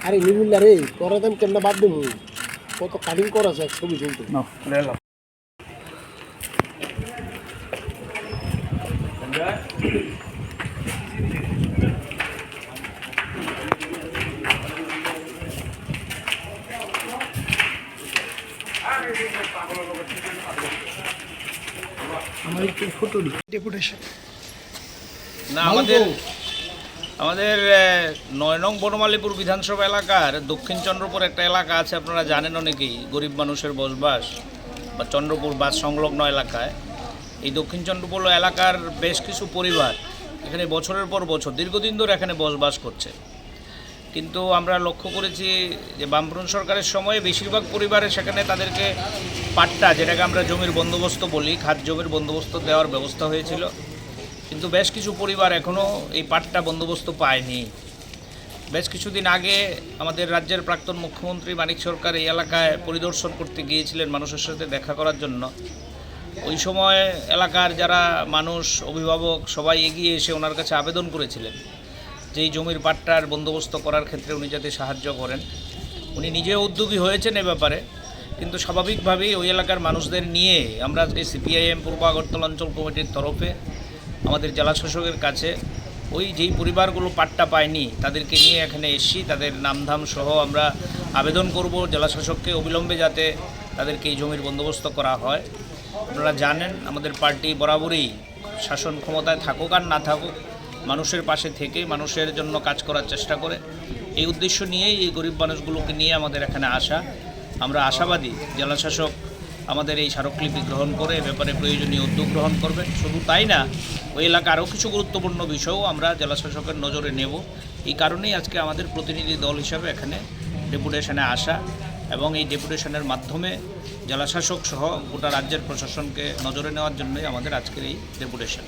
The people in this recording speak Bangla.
আরে নিবিল্লা রে তোরা দাম কেমন বাদ দেবো কত কাটিং করা আছে ছবি তুলতে আমার একটু ফটো ডেপুটেশন না আমাদের ৯ নং বনমালীপুর বিধানসভা এলাকার দক্ষিণ চন্দ্রপুর একটা এলাকা আছে, আপনারা জানেন অনেকেই, গরিব মানুষের বসবাস বা চন্দ্রপুর বাস সংলগ্ন এলাকায়। এই দক্ষিণ চন্দ্রপুর এলাকার বেশ কিছু পরিবার এখানে বছরের পর বছর দীর্ঘদিন ধরে এখানে বসবাস করছে, কিন্তু আমরা লক্ষ্য করেছি যে বামফ্রন্ট সরকারের সময়ে বেশিরভাগ পরিবারে সেখানে তাদেরকে পাট্টা, যেটাকে আমরা জমির বন্দোবস্ত বলি, খাত জমির বন্দোবস্ত দেওয়ার ব্যবস্থা হয়েছিল, কিন্তু বেশ কিছু পরিবার এখনও এই পাট্টা বন্দোবস্ত পায়নি। বেশ কিছুদিন আগে আমাদের রাজ্যের প্রাক্তন মুখ্যমন্ত্রী মানিক সরকার এই এলাকায় পরিদর্শন করতে গিয়েছিলেন মানুষের সাথে দেখা করার জন্য। ওই সময় এলাকার যারা মানুষ, অভিভাবক সবাই এগিয়ে এসে ওনার কাছে আবেদন করেছিলেন যে এই জমির পাট্টার বন্দোবস্ত করার ক্ষেত্রে উনি যাতে সাহায্য করেন। উনি নিজেও উদ্যোগী হয়েছেন এ ব্যাপারে, কিন্তু স্বাভাবিকভাবেই ওই এলাকার মানুষদের নিয়ে আমরা আজকে সিপিআইএম পূর্ব আগরতলা অঞ্চল কমিটির তরফে আমাদের জেলাশাসকের কাছে ওই যেই পরিবারগুলো পাট্টা পায়নি তাদেরকে নিয়ে এখানে এসেছি। তাদের নামধাম সহ আমরা আবেদন করব জেলাশাসককে অবিলম্বে যাতে তাদেরকে এই জমির বন্দোবস্ত করা হয়। আপনারা জানেন আমাদের পার্টি বরাবরই শাসন ক্ষমতায় থাকুক আর না থাকুক মানুষের পাশে থেকে মানুষের জন্য কাজ করার চেষ্টা করে। এই উদ্দেশ্য নিয়েই এই গরিব মানুষগুলোকে নিয়ে আমাদের এখানে আসা। আমরা আশাবাদী জেলাশাসক আমাদের এই স্মারকলিপি গ্রহণ করে এ ব্যাপারে প্রয়োজনীয় উদ্যোগ গ্রহণ করবেন। শুধু তাই না, ওই এলাকা আরও কিছু গুরুত্বপূর্ণ বিষয়ও আমরা জেলাশাসকের নজরে নেব। এই কারণেই আজকে আমাদের প্রতিনিধি দল হিসাবে এখানে ডেপুটেশনে আসা এবং এই ডেপুটেশনের মাধ্যমে জেলাশাসক সহ গোটা রাজ্যের প্রশাসনকে নজরে নেওয়ার জন্যই আমাদের আজকের এই ডেপুটেশন।